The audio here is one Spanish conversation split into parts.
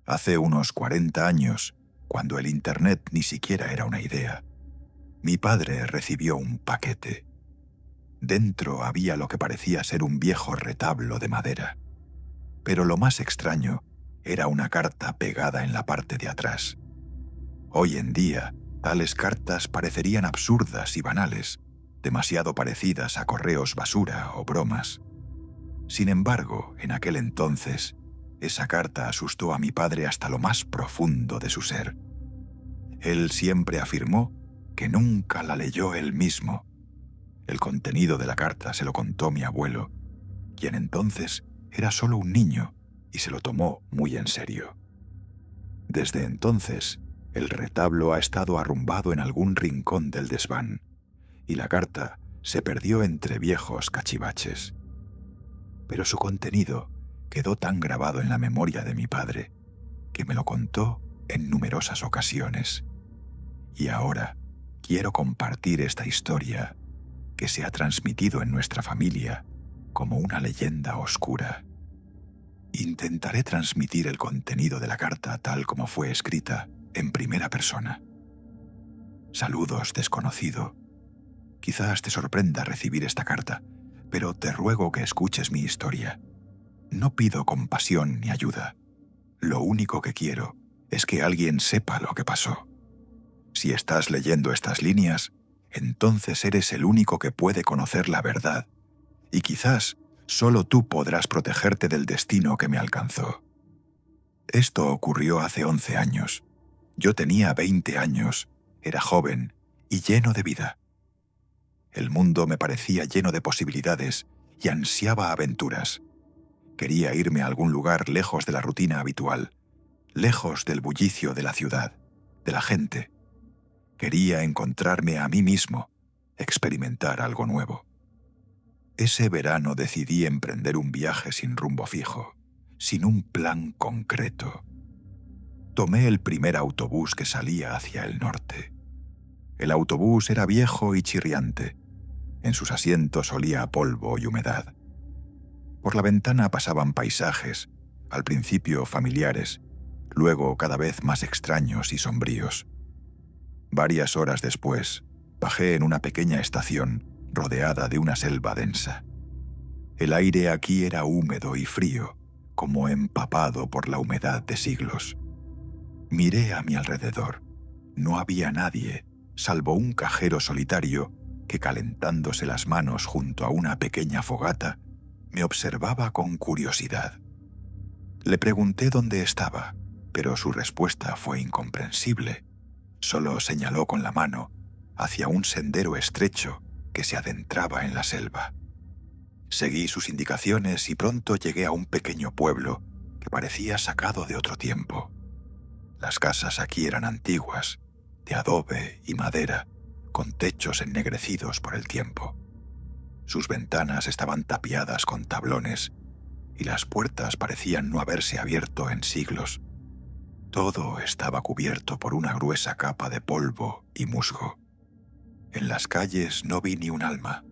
Hace unos 40 años, cuando el Internet ni siquiera era una idea, mi padre recibió un paquete. Dentro había lo que parecía ser un viejo retablo de madera. Pero lo más extraño era una carta pegada en la parte de atrás. Hoy en día, tales cartas parecerían absurdas y banales, demasiado parecidas a correos basura o bromas. Sin embargo, en aquel entonces, esa carta asustó a mi padre hasta lo más profundo de su ser. Él siempre afirmó que nunca la leyó él mismo. El contenido de la carta se lo contó mi abuelo, quien entonces era solo un niño y se lo tomó muy en serio. Desde entonces, el retablo ha estado arrumbado en algún rincón del desván y la carta se perdió entre viejos cachivaches. Pero su contenido quedó tan grabado en la memoria de mi padre que me lo contó en numerosas ocasiones. Y ahora quiero compartir esta historia que se ha transmitido en nuestra familia como una leyenda oscura. Intentaré transmitir el contenido de la carta tal como fue escrita en primera persona. Saludos, desconocido. Quizás te sorprenda recibir esta carta, pero te ruego que escuches mi historia. No pido compasión ni ayuda. Lo único que quiero es que alguien sepa lo que pasó. Si estás leyendo estas líneas, entonces eres el único que puede conocer la verdad, y quizás solo tú podrás protegerte del destino que me alcanzó. Esto ocurrió hace 11 años. Yo tenía 20 años, era joven y lleno de vida. El mundo me parecía lleno de posibilidades y ansiaba aventuras. Quería irme a algún lugar lejos de la rutina habitual, lejos del bullicio de la ciudad, de la gente. Quería encontrarme a mí mismo, experimentar algo nuevo. Ese verano decidí emprender un viaje sin rumbo fijo, sin un plan concreto. Tomé el primer autobús que salía hacia el norte. El autobús era viejo y chirriante. En sus asientos olía a polvo y humedad. Por la ventana pasaban paisajes, al principio familiares, luego cada vez más extraños y sombríos. Varias horas después, bajé en una pequeña estación rodeada de una selva densa. El aire aquí era húmedo y frío, como empapado por la humedad de siglos. Miré a mi alrededor. No había nadie, salvo un cajero solitario que, calentándose las manos junto a una pequeña fogata, me observaba con curiosidad. Le pregunté dónde estaba, pero su respuesta fue incomprensible. Solo señaló con la mano hacia un sendero estrecho que se adentraba en la selva. Seguí sus indicaciones y pronto llegué a un pequeño pueblo que parecía sacado de otro tiempo. Las casas aquí eran antiguas, de adobe y madera, con techos ennegrecidos por el tiempo. Sus ventanas estaban tapiadas con tablones y las puertas parecían no haberse abierto en siglos. Todo estaba cubierto por una gruesa capa de polvo y musgo. En las calles no vi ni un alma,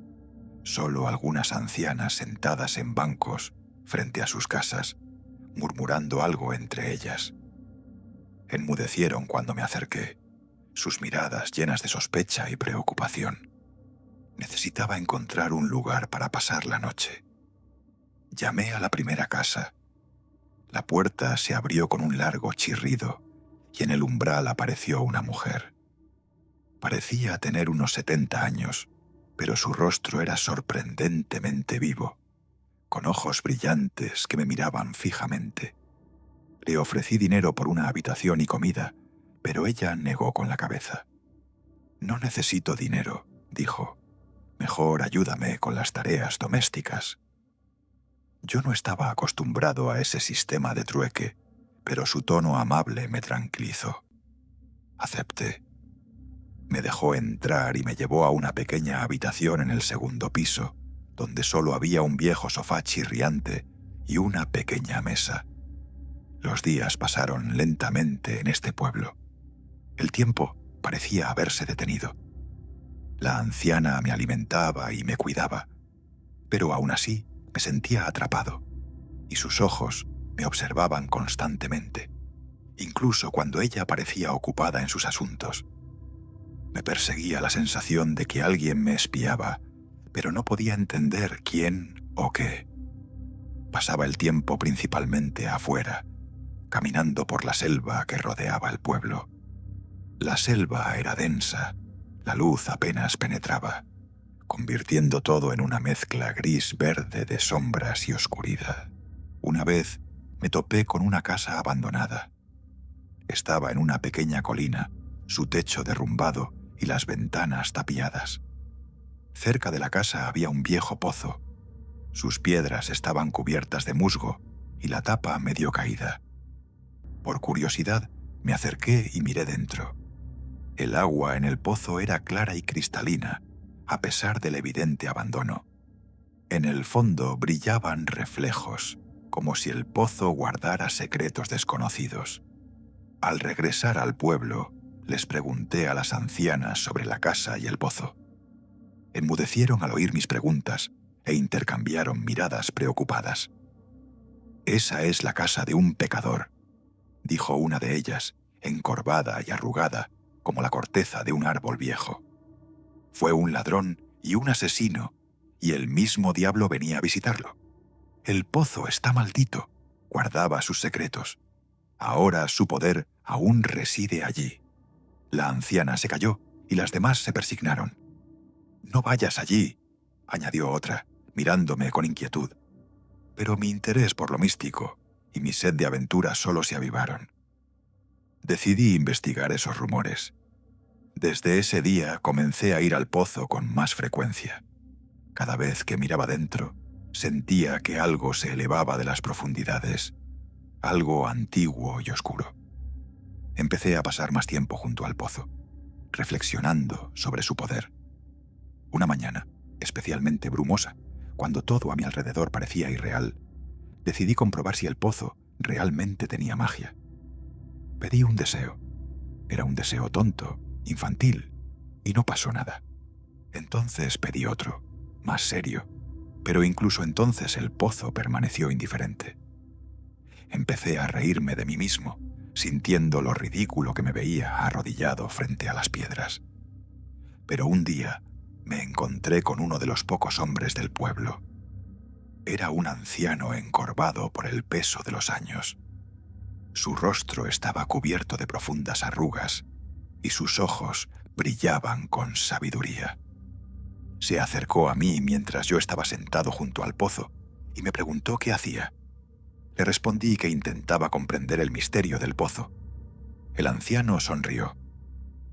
solo algunas ancianas sentadas en bancos frente a sus casas, murmurando algo entre ellas. Enmudecieron cuando me acerqué, sus miradas llenas de sospecha y preocupación. Necesitaba encontrar un lugar para pasar la noche. Llamé a la primera casa. La puerta se abrió con un largo chirrido y en el umbral apareció una mujer. Parecía tener unos 70 años, pero su rostro era sorprendentemente vivo, con ojos brillantes que me miraban fijamente. Le ofrecí dinero por una habitación y comida, pero ella negó con la cabeza. «No necesito dinero», dijo. «Mejor ayúdame con las tareas domésticas». Yo no estaba acostumbrado a ese sistema de trueque, pero su tono amable me tranquilizó. Acepté. Me dejó entrar y me llevó a una pequeña habitación en el segundo piso, donde solo había un viejo sofá chirriante y una pequeña mesa. Los días pasaron lentamente en este pueblo. El tiempo parecía haberse detenido. La anciana me alimentaba y me cuidaba, pero aún así me sentía atrapado, y sus ojos me observaban constantemente. incluso cuando ella parecía ocupada en sus asuntos. Me perseguía la sensación de que alguien me espiaba, pero no podía entender quién o qué. Pasaba el tiempo principalmente afuera, caminando por la selva que rodeaba el pueblo. La selva era densa, la luz apenas penetraba, convirtiendo todo en una mezcla gris-verde de sombras y oscuridad. Una vez me topé con una casa abandonada. Estaba en una pequeña colina, su techo derrumbado y las ventanas tapiadas. Cerca de la casa había un viejo pozo. Sus piedras estaban cubiertas de musgo y la tapa medio caída. Por curiosidad, me acerqué y miré dentro. El agua en el pozo era clara y cristalina, a pesar del evidente abandono. En el fondo brillaban reflejos, como si el pozo guardara secretos desconocidos. Al regresar al pueblo, les pregunté a las ancianas sobre la casa y el pozo. Enmudecieron al oír mis preguntas e intercambiaron miradas preocupadas. «Esa es la casa de un pecador», dijo una de ellas, encorvada y arrugada como la corteza de un árbol viejo. «Fue un ladrón y un asesino, y el mismo diablo venía a visitarlo. El pozo está maldito», guardaba sus secretos. «Ahora su poder aún reside allí». La anciana se calló y las demás se persignaron. «No vayas allí», añadió otra, mirándome con inquietud. Pero mi interés por lo místico y mi sed de aventura solo se avivaron. Decidí investigar esos rumores. Desde ese día comencé a ir al pozo con más frecuencia. Cada vez que miraba dentro, sentía que algo se elevaba de las profundidades, algo antiguo y oscuro. Empecé a pasar más tiempo junto al pozo, reflexionando sobre su poder. Una mañana, especialmente brumosa, cuando todo a mi alrededor parecía irreal, decidí comprobar si el pozo realmente tenía magia. Pedí un deseo. Era un deseo tonto, infantil, y no pasó nada. Entonces pedí otro, más serio, pero incluso entonces el pozo permaneció indiferente. Empecé a reírme de mí mismo, sintiendo lo ridículo que me veía arrodillado frente a las piedras. Pero un día me encontré con uno de los pocos hombres del pueblo. Era un anciano encorvado por el peso de los años. Su rostro estaba cubierto de profundas arrugas y sus ojos brillaban con sabiduría. Se acercó a mí mientras yo estaba sentado junto al pozo y me preguntó qué hacía. Le respondí que intentaba comprender el misterio del pozo. El anciano sonrió.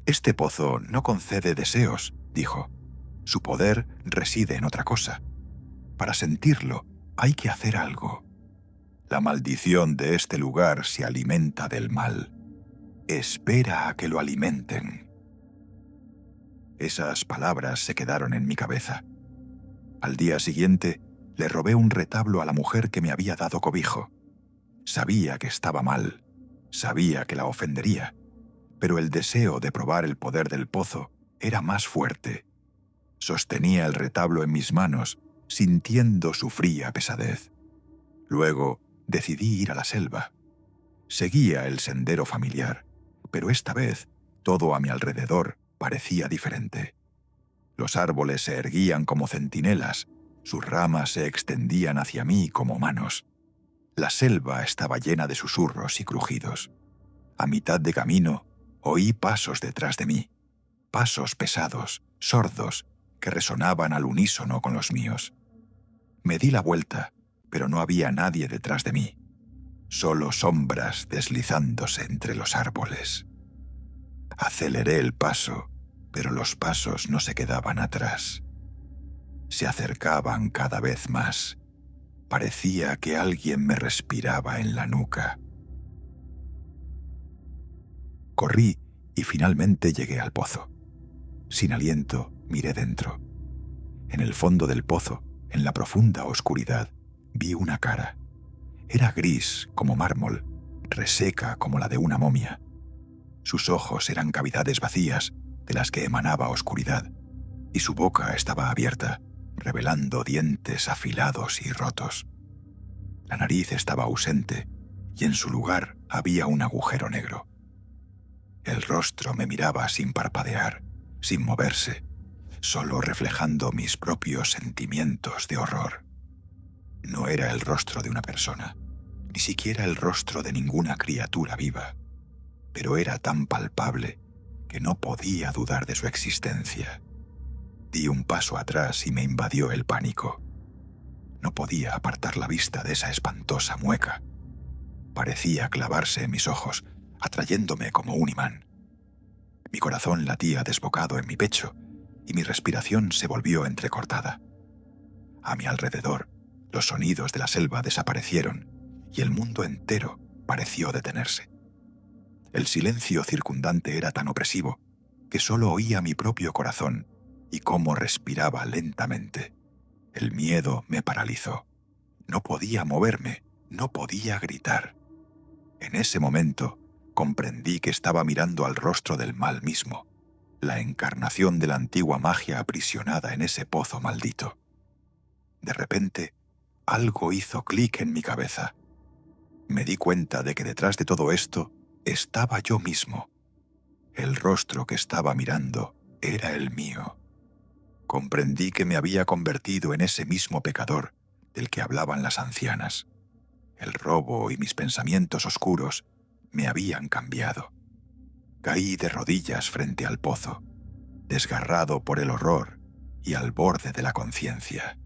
«Este pozo no concede deseos», dijo. «Su poder reside en otra cosa. Para sentirlo, hay que hacer algo. La maldición de este lugar se alimenta del mal. Espera a que lo alimenten». Esas palabras se quedaron en mi cabeza. Al día siguiente, le robé un retablo a la mujer que me había dado cobijo. Sabía que estaba mal, sabía que la ofendería, pero el deseo de probar el poder del pozo era más fuerte. Sostenía el retablo en mis manos, sintiendo su fría pesadez. Luego decidí ir a la selva. Seguía el sendero familiar, pero esta vez todo a mi alrededor parecía diferente. Los árboles se erguían como centinelas, sus ramas se extendían hacia mí como manos. La selva estaba llena de susurros y crujidos. A mitad de camino, oí pasos detrás de mí, pasos pesados, sordos, que resonaban al unísono con los míos. Me di la vuelta, pero no había nadie detrás de mí, solo sombras deslizándose entre los árboles. Aceleré el paso, pero los pasos no se quedaban atrás. Se acercaban cada vez más. Parecía que alguien me respiraba en la nuca. Corrí y finalmente llegué al pozo. Sin aliento, miré dentro. En el fondo del pozo, en la profunda oscuridad, vi una cara. Era gris como mármol, reseca como la de una momia. Sus ojos eran cavidades vacías de las que emanaba oscuridad, y su boca estaba abierta, revelando dientes afilados y rotos. La nariz estaba ausente, y en su lugar había un agujero negro. El rostro me miraba sin parpadear, sin moverse, solo reflejando mis propios sentimientos de horror. No era el rostro de una persona, ni siquiera el rostro de ninguna criatura viva, pero era tan palpable que no podía dudar de su existencia. Di un paso atrás y me invadió el pánico. No podía apartar la vista de esa espantosa mueca. Parecía clavarse en mis ojos, atrayéndome como un imán. Mi corazón latía desbocado en mi pecho y mi respiración se volvió entrecortada. A mi alrededor, los sonidos de la selva desaparecieron y el mundo entero pareció detenerse. El silencio circundante era tan opresivo que solo oía mi propio corazón y cómo respiraba lentamente. El miedo me paralizó. No podía moverme, no podía gritar. En ese momento comprendí que estaba mirando al rostro del mal mismo, la encarnación de la antigua magia aprisionada en ese pozo maldito. De repente, algo hizo clic en mi cabeza. Me di cuenta de que detrás de todo esto estaba yo mismo. El rostro que estaba mirando era el mío. Comprendí que me había convertido en ese mismo pecador del que hablaban las ancianas. El robo y mis pensamientos oscuros me habían cambiado. Caí de rodillas frente al pozo, desgarrado por el horror y al borde de la conciencia.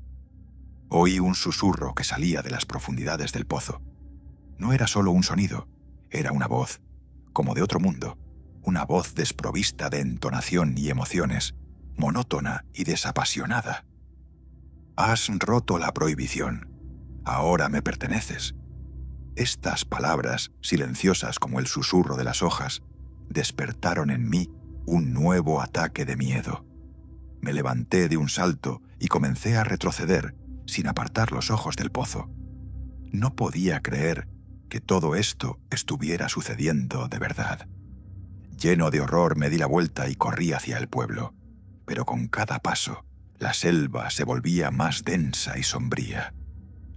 Oí un susurro que salía de las profundidades del pozo. No era solo un sonido, era una voz, como de otro mundo, una voz desprovista de entonación y emociones, monótona y desapasionada. Has roto la prohibición. Ahora me perteneces. Estas palabras, silenciosas como el susurro de las hojas, despertaron en mí un nuevo ataque de miedo. Me levanté de un salto y comencé a retroceder sin apartar los ojos del pozo. No podía creer que todo esto estuviera sucediendo de verdad. Lleno de horror me di la vuelta y corrí hacia el pueblo, pero con cada paso la selva se volvía más densa y sombría.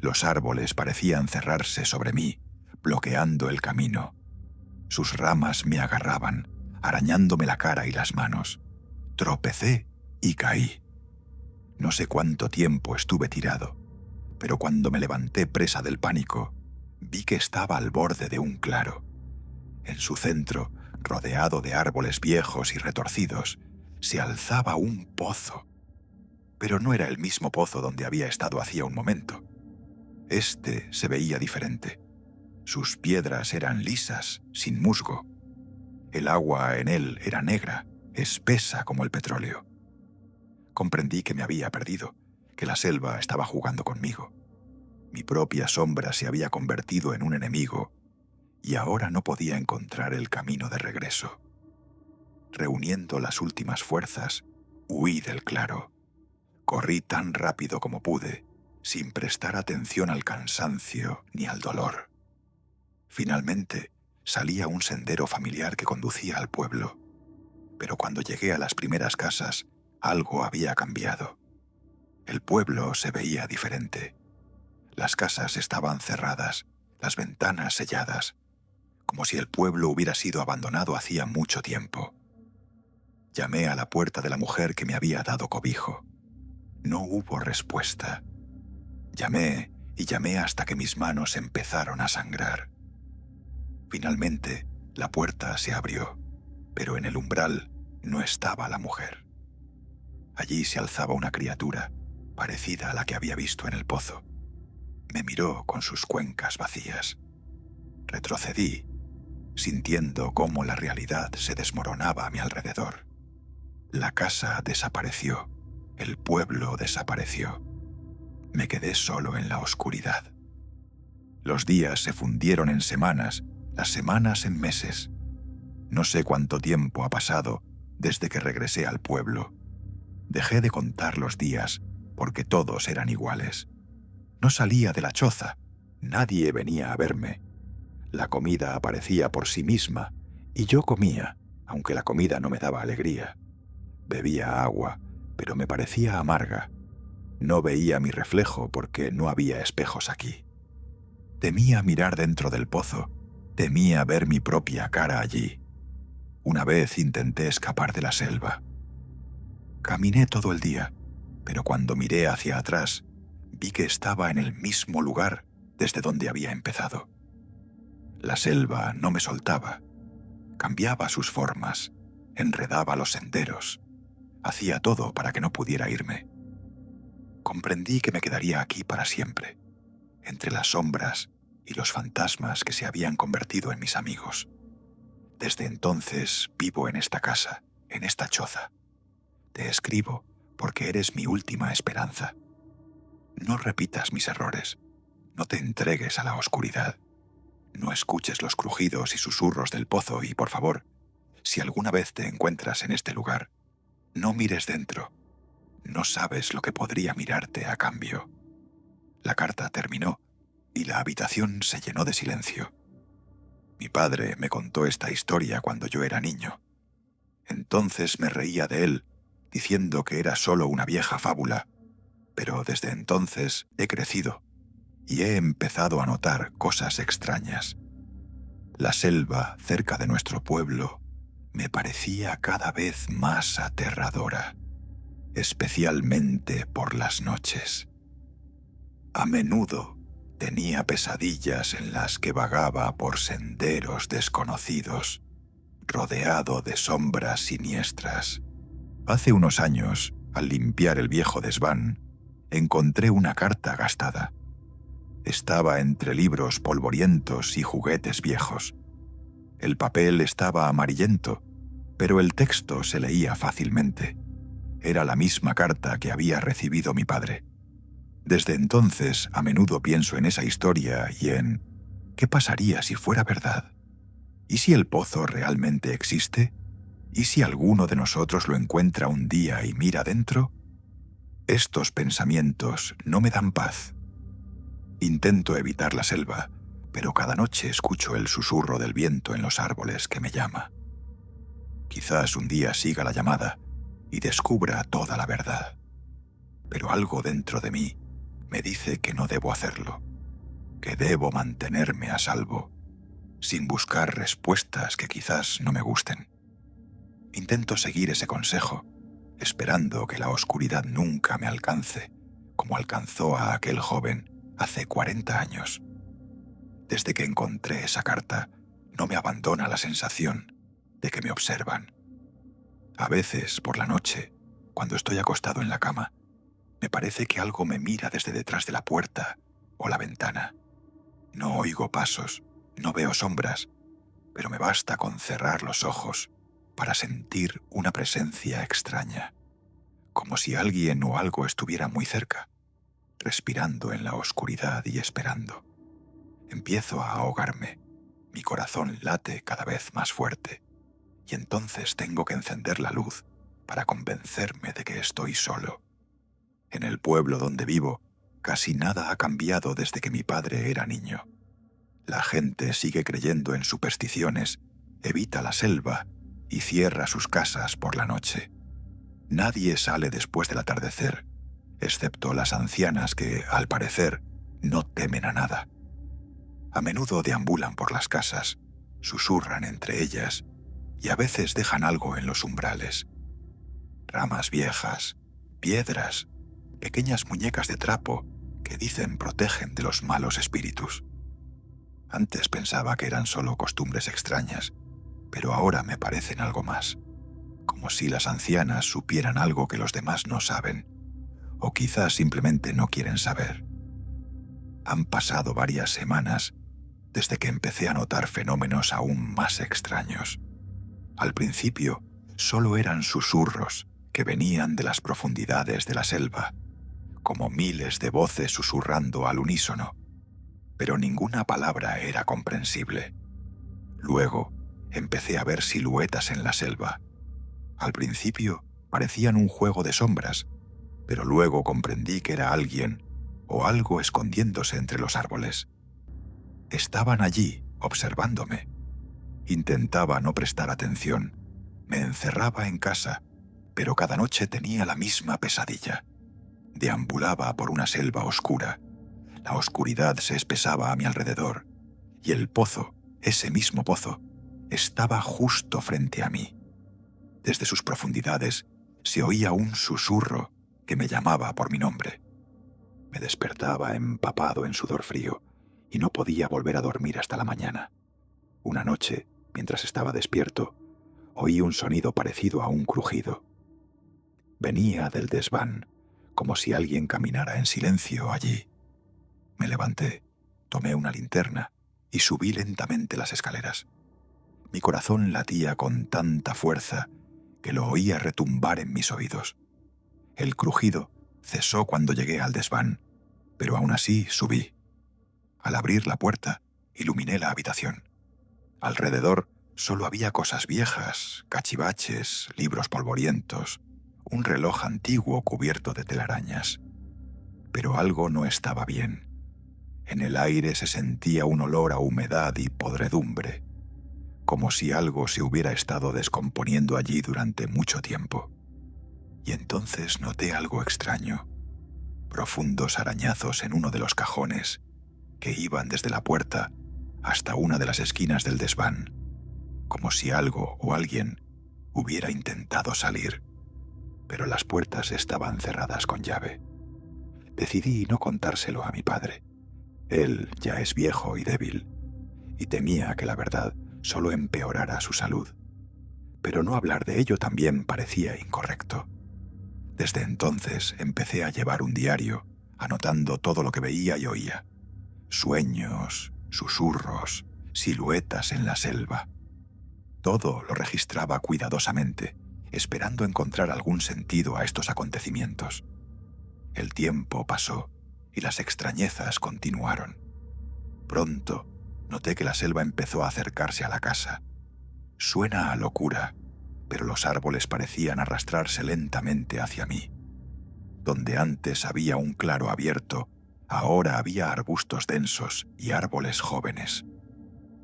Los árboles parecían cerrarse sobre mí, bloqueando el camino. Sus ramas me agarraban, arañándome la cara y las manos. Tropecé y caí. No sé cuánto tiempo estuve tirado, pero cuando me levanté presa del pánico, vi que estaba al borde de un claro. En su centro, rodeado de árboles viejos y retorcidos, se alzaba un pozo. Pero no era el mismo pozo donde había estado hacía un momento. Este se veía diferente. Sus piedras eran lisas, sin musgo. El agua en él era negra, espesa como el petróleo. Comprendí que me había perdido, que la selva estaba jugando conmigo. Mi propia sombra se había convertido en un enemigo y ahora no podía encontrar el camino de regreso. Reuniendo las últimas fuerzas, huí del claro. Corrí tan rápido como pude, sin prestar atención al cansancio ni al dolor. Finalmente, salí a un sendero familiar que conducía al pueblo, pero cuando llegué a las primeras casas, algo había cambiado. El pueblo se veía diferente. Las casas estaban cerradas, las ventanas selladas, como si el pueblo hubiera sido abandonado hacía mucho tiempo. Llamé a la puerta de la mujer que me había dado cobijo. No hubo respuesta. Llamé y llamé hasta que mis manos empezaron a sangrar. Finalmente, la puerta se abrió, pero en el umbral no estaba la mujer. Allí se alzaba una criatura, parecida a la que había visto en el pozo. Me miró con sus cuencas vacías. Retrocedí, sintiendo cómo la realidad se desmoronaba a mi alrededor. La casa desapareció, el pueblo desapareció. Me quedé solo en la oscuridad. Los días se fundieron en semanas, las semanas en meses. No sé cuánto tiempo ha pasado desde que regresé al pueblo. Dejé de contar los días porque todos eran iguales. No salía de la choza, nadie venía a verme. La comida aparecía por sí misma y yo comía, aunque la comida no me daba alegría. Bebía agua, pero me parecía amarga. No veía mi reflejo porque no había espejos aquí. Temía mirar dentro del pozo, Temía ver mi propia cara allí. Una vez intenté escapar de la selva. Caminé todo el día, pero cuando miré hacia atrás, vi que estaba en el mismo lugar desde donde había empezado. La selva no me soltaba. Cambiaba sus formas, enredaba los senderos, hacía todo para que no pudiera irme. Comprendí que me quedaría aquí para siempre, entre las sombras y los fantasmas que se habían convertido en mis amigos. Desde entonces vivo en esta casa, en esta choza. Te escribo porque eres mi última esperanza. No repitas mis errores, no te entregues a la oscuridad. No escuches los crujidos y susurros del pozo y, por favor, si alguna vez te encuentras en este lugar, no mires dentro. No sabes lo que podría mirarte a cambio. La carta terminó y la habitación se llenó de silencio. Mi padre me contó esta historia cuando yo era niño. Entonces me reía de él, diciendo que era solo una vieja fábula, pero desde entonces he crecido y he empezado a notar cosas extrañas. La selva cerca de nuestro pueblo me parecía cada vez más aterradora, especialmente por las noches. A menudo tenía pesadillas en las que vagaba por senderos desconocidos, rodeado de sombras siniestras. Hace unos años, al limpiar el viejo desván, encontré una carta gastada. Estaba entre libros polvorientos y juguetes viejos. El papel estaba amarillento, pero el texto se leía fácilmente. Era la misma carta que había recibido mi padre. Desde entonces, a menudo pienso en esa historia y en ¿qué pasaría si fuera verdad? ¿Y si el pozo realmente existe? ¿Y si alguno de nosotros lo encuentra un día y mira dentro? Estos pensamientos no me dan paz. Intento evitar la selva, pero cada noche escucho el susurro del viento en los árboles que me llama. Quizás un día siga la llamada y descubra toda la verdad. Pero algo dentro de mí me dice que no debo hacerlo, que debo mantenerme a salvo, sin buscar respuestas que quizás no me gusten. Intento seguir ese consejo, esperando que la oscuridad nunca me alcance, como alcanzó a aquel joven hace 40 años. Desde que encontré esa carta, no me abandona la sensación de que me observan. A veces, por la noche, cuando estoy acostado en la cama, me parece que algo me mira desde detrás de la puerta o la ventana. No oigo pasos, no veo sombras, pero me basta con cerrar los ojos para sentir una presencia extraña, como si alguien o algo estuviera muy cerca, respirando en la oscuridad y esperando. Empiezo a ahogarme, mi corazón late cada vez más fuerte, y entonces tengo que encender la luz para convencerme de que estoy solo. En el pueblo donde vivo, casi nada ha cambiado desde que mi padre era niño. La gente sigue creyendo en supersticiones, evita la selva y cierra sus casas por la noche. Nadie sale después del atardecer, excepto las ancianas que, al parecer, no temen a nada. A menudo deambulan por las casas, susurran entre ellas y a veces dejan algo en los umbrales. Ramas viejas, piedras, pequeñas muñecas de trapo que dicen protegen de los malos espíritus. Antes pensaba que eran solo costumbres extrañas, pero ahora me parecen algo más, como si las ancianas supieran algo que los demás no saben, o quizás simplemente no quieren saber. Han pasado varias semanas desde que empecé a notar fenómenos aún más extraños. Al principio, solo eran susurros que venían de las profundidades de la selva, como miles de voces susurrando al unísono, pero ninguna palabra era comprensible. Luego, empecé a ver siluetas en la selva. Al principio, parecían un juego de sombras, pero luego comprendí que era alguien o algo escondiéndose entre los árboles. Estaban allí, observándome. Intentaba no prestar atención. Me encerraba en casa, pero cada noche tenía la misma pesadilla. Deambulaba por una selva oscura. La oscuridad se espesaba a mi alrededor, y el pozo ese mismo pozo estaba justo frente a mí. Desde sus profundidades se oía un susurro que me llamaba por mi nombre. Me despertaba empapado en sudor frío y no podía volver a dormir hasta la mañana. Una noche, mientras estaba despierto, oí un sonido parecido a un crujido. Venía del desván, como si alguien caminara en silencio allí. Me levanté, tomé una linterna y subí lentamente las escaleras. Mi corazón latía con tanta fuerza que lo oía retumbar en mis oídos. El crujido cesó cuando llegué al desván, pero aún así subí. Al abrir la puerta, iluminé la habitación. Alrededor solo había cosas viejas, cachivaches, libros polvorientos, un reloj antiguo cubierto de telarañas. Pero algo no estaba bien. En el aire se sentía un olor a humedad y podredumbre, como si algo se hubiera estado descomponiendo allí durante mucho tiempo. Y entonces noté algo extraño, profundos arañazos en uno de los cajones que iban desde la puerta hasta una de las esquinas del desván, como si algo o alguien hubiera intentado salir, pero las puertas estaban cerradas con llave. Decidí no contárselo a mi padre. Él ya es viejo y débil, y temía que la verdad solo empeorara su salud. Pero no hablar de ello también parecía incorrecto. Desde entonces empecé a llevar un diario, anotando todo lo que veía y oía. Sueños, susurros, siluetas en la selva. Todo lo registraba cuidadosamente, esperando encontrar algún sentido a estos acontecimientos. El tiempo pasó y las extrañezas continuaron. Pronto noté que la selva empezó a acercarse a la casa. Suena a locura, pero los árboles parecían arrastrarse lentamente hacia mí. Donde antes había un claro abierto, ahora había arbustos densos y árboles jóvenes.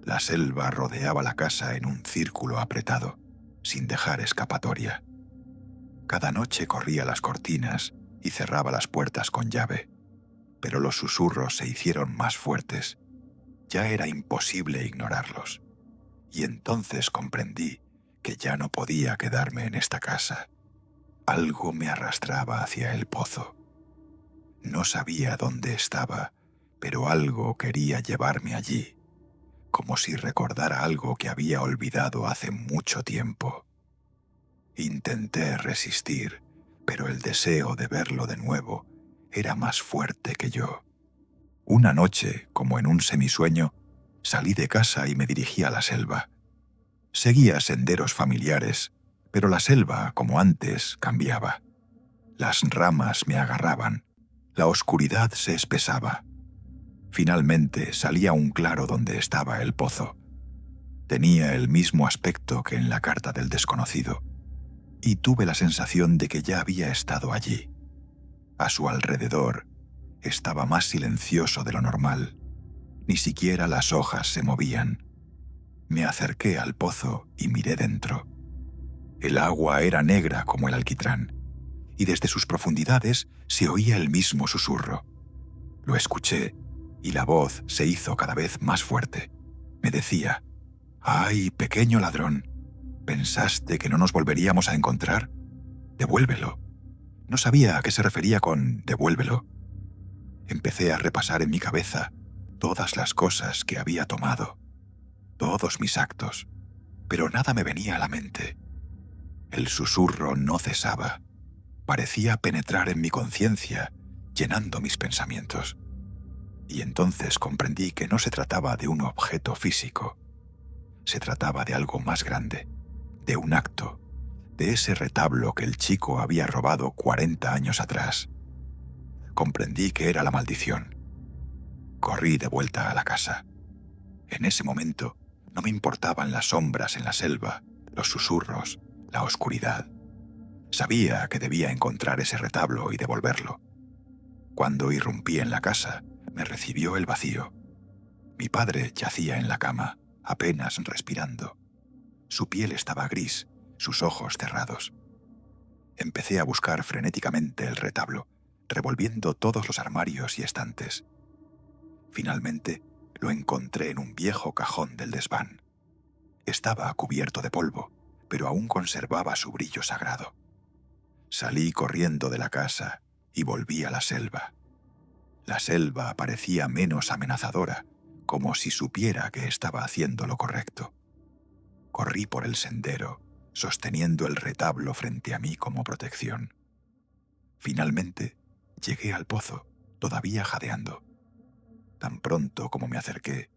La selva rodeaba la casa en un círculo apretado, sin dejar escapatoria. Cada noche corría las cortinas y cerraba las puertas con llave, pero los susurros se hicieron más fuertes. Ya era imposible ignorarlos. Y entonces comprendí que ya no podía quedarme en esta casa. Algo me arrastraba hacia el pozo. No sabía dónde estaba, pero algo quería llevarme allí, como si recordara algo que había olvidado hace mucho tiempo. Intenté resistir, pero el deseo de verlo de nuevo era más fuerte que yo. Una noche, como en un semisueño, salí de casa y me dirigí a la selva. Seguía senderos familiares, pero la selva, como antes, cambiaba. Las ramas me agarraban, la oscuridad se espesaba. Finalmente salí a un claro donde estaba el pozo. Tenía el mismo aspecto que en la carta del desconocido, y tuve la sensación de que ya había estado allí. A su alrededor estaba más silencioso de lo normal. Ni siquiera las hojas se movían. Me acerqué al pozo y miré dentro. El agua era negra como el alquitrán, y desde sus profundidades se oía el mismo susurro. Lo escuché, y la voz se hizo cada vez más fuerte. Me decía: «¡Ay, pequeño ladrón! ¿Pensaste que no nos volveríamos a encontrar? Devuélvelo». No sabía a qué se refería con «devuélvelo». Empecé a repasar en mi cabeza todas las cosas que había tomado, todos mis actos, pero nada me venía a la mente. El susurro no cesaba. Parecía penetrar en mi conciencia, llenando mis pensamientos. Y entonces comprendí que no se trataba de un objeto físico. Se trataba de algo más grande, de un acto, de ese retablo que el chico había robado 40 años atrás. Comprendí que era la maldición. Corrí de vuelta a la casa. En ese momento no me importaban las sombras en la selva, los susurros, la oscuridad. Sabía que debía encontrar ese retablo y devolverlo. Cuando irrumpí en la casa, me recibió el vacío. Mi padre yacía en la cama, apenas respirando. Su piel estaba gris, sus ojos cerrados. Empecé a buscar frenéticamente el retablo, revolviendo todos los armarios y estantes. Finalmente, Lo encontré en un viejo cajón del desván. Estaba cubierto de polvo, pero aún conservaba su brillo sagrado. Salí corriendo de la casa y volví a la selva. La selva parecía menos amenazadora, como si supiera que estaba haciendo lo correcto. Corrí por el sendero, sosteniendo el retablo frente a mí como protección. Finalmente, llegué al pozo, todavía jadeando. Tan pronto como me acerqué,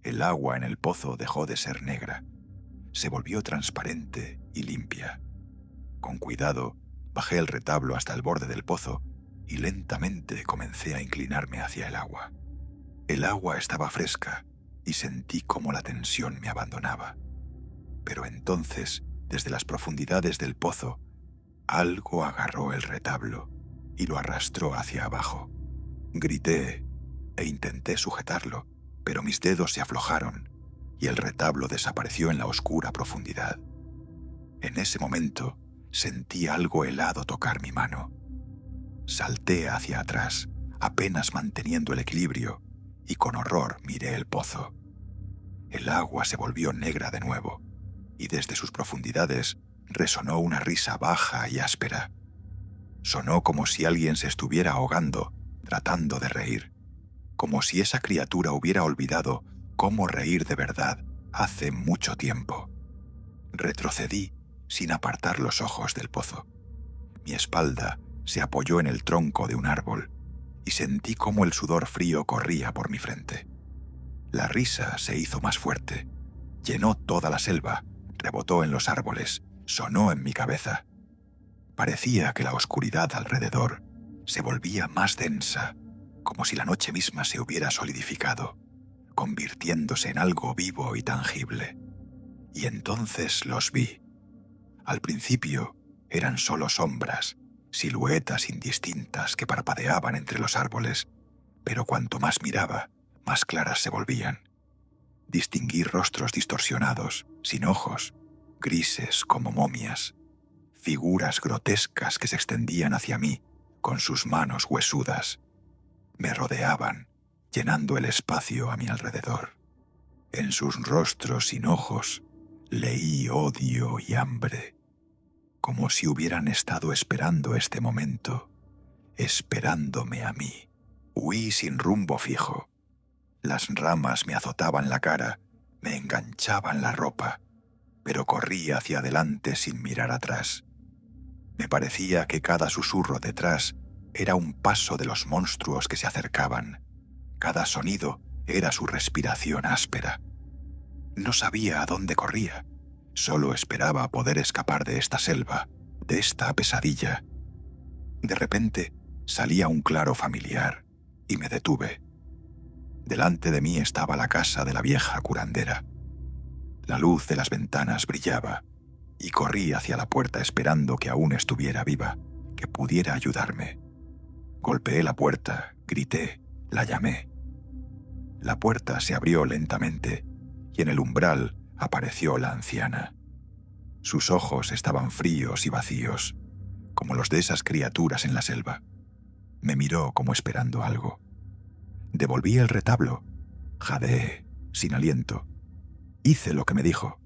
el agua en el pozo dejó de ser negra. Se volvió transparente y limpia. Con cuidado, bajé el retablo hasta el borde del pozo y lentamente comencé a inclinarme hacia el agua. El agua estaba fresca y sentí cómo la tensión me abandonaba. Pero entonces, desde las profundidades del pozo, algo agarró el retablo y lo arrastró hacia abajo. Grité e intenté sujetarlo, pero mis dedos se aflojaron y el retablo desapareció en la oscura profundidad. En ese momento, sentí algo helado tocar mi mano. Salté hacia atrás, apenas manteniendo el equilibrio, y con horror miré el pozo. El agua se volvió negra de nuevo, y desde sus profundidades resonó una risa baja y áspera. Sonó como si alguien se estuviera ahogando, tratando de reír, como si esa criatura hubiera olvidado cómo reír de verdad hace mucho tiempo. Retrocedí sin apartar los ojos del pozo. Mi espalda se apoyó en el tronco de un árbol y sentí cómo el sudor frío corría por mi frente. La risa se hizo más fuerte, llenó toda la selva, rebotó en los árboles, sonó en mi cabeza. Parecía que la oscuridad alrededor se volvía más densa, como si la noche misma se hubiera solidificado, convirtiéndose en algo vivo y tangible. Y entonces los vi. Al principio eran solo sombras, siluetas indistintas que parpadeaban entre los árboles, pero cuanto más miraba, más claras se volvían. Distinguí rostros distorsionados, sin ojos, grises como momias, figuras grotescas que se extendían hacia mí con sus manos huesudas. Me rodeaban, llenando el espacio a mi alrededor. En sus rostros sin ojos leí odio y hambre, como si hubieran estado esperando este momento, esperándome a mí. Huí sin rumbo fijo. Las ramas me azotaban la cara, me enganchaban la ropa, pero corrí hacia adelante sin mirar atrás. Me parecía que cada susurro detrás era un paso de los monstruos que se acercaban. Cada sonido era su respiración áspera. No sabía a dónde corría, solo esperaba poder escapar de esta selva, de esta pesadilla. De repente salía un claro familiar y me detuve. Delante de mí estaba la casa de la vieja curandera. La luz de las ventanas brillaba y corrí hacia la puerta esperando que aún estuviera viva, que pudiera ayudarme. Golpeé la puerta, grité, la llamé. La puerta se abrió lentamente y en el umbral apareció la anciana. Sus ojos estaban fríos y vacíos, como los de esas criaturas en la selva. Me miró como esperando algo. Devolví el retablo. Jadeé, sin aliento. Hice lo que me dijo.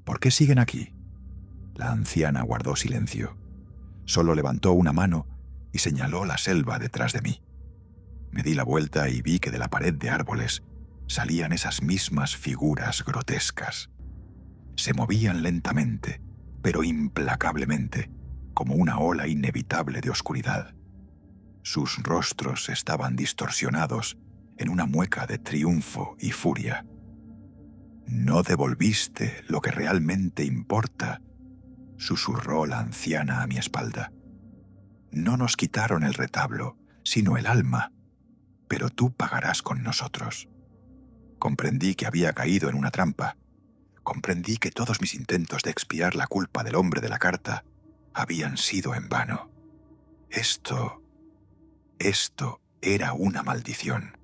¿Por qué siguen aquí? La anciana guardó silencio. Solo levantó una mano y señaló la selva detrás de mí. Me di la vuelta y vi que de la pared de árboles salían esas mismas figuras grotescas. Se movían lentamente, pero implacablemente, como una ola inevitable de oscuridad. Sus rostros estaban distorsionados en una mueca de triunfo y furia. «No devolviste lo que realmente importa», susurró la anciana a mi espalda. «No nos quitaron el retablo, sino el alma, pero tú pagarás con nosotros». Comprendí que había caído en una trampa. Comprendí que todos mis intentos de expiar la culpa del hombre de la carta habían sido en vano. Esto era una maldición.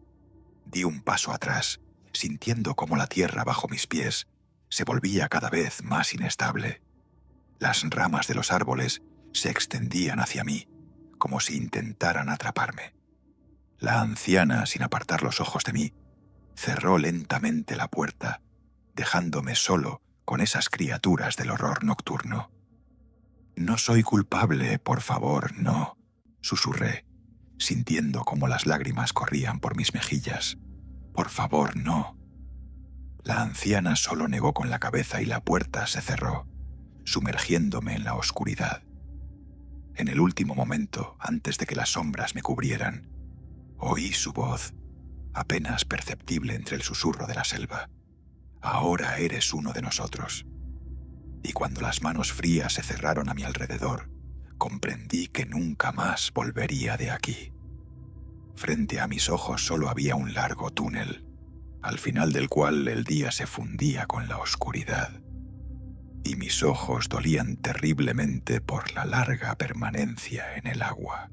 Di un paso atrás, sintiendo cómo la tierra bajo mis pies se volvía cada vez más inestable. Las ramas de los árboles se extendían hacia mí, como si intentaran atraparme. La anciana, sin apartar los ojos de mí, cerró lentamente la puerta, dejándome solo con esas criaturas del horror nocturno. «No soy culpable, por favor, no», susurré, sintiendo cómo las lágrimas corrían por mis mejillas. «Por favor, no». La anciana solo negó con la cabeza y la puerta se cerró, sumergiéndome en la oscuridad. En el último momento, antes de que las sombras me cubrieran, oí su voz, apenas perceptible entre el susurro de la selva. «Ahora eres uno de nosotros». Y cuando las manos frías se cerraron a mi alrededor, comprendí que nunca más volvería de aquí. Frente a mis ojos solo había un largo túnel, al final del cual el día se fundía con la oscuridad. Y mis ojos dolían terriblemente por la larga permanencia en el agua.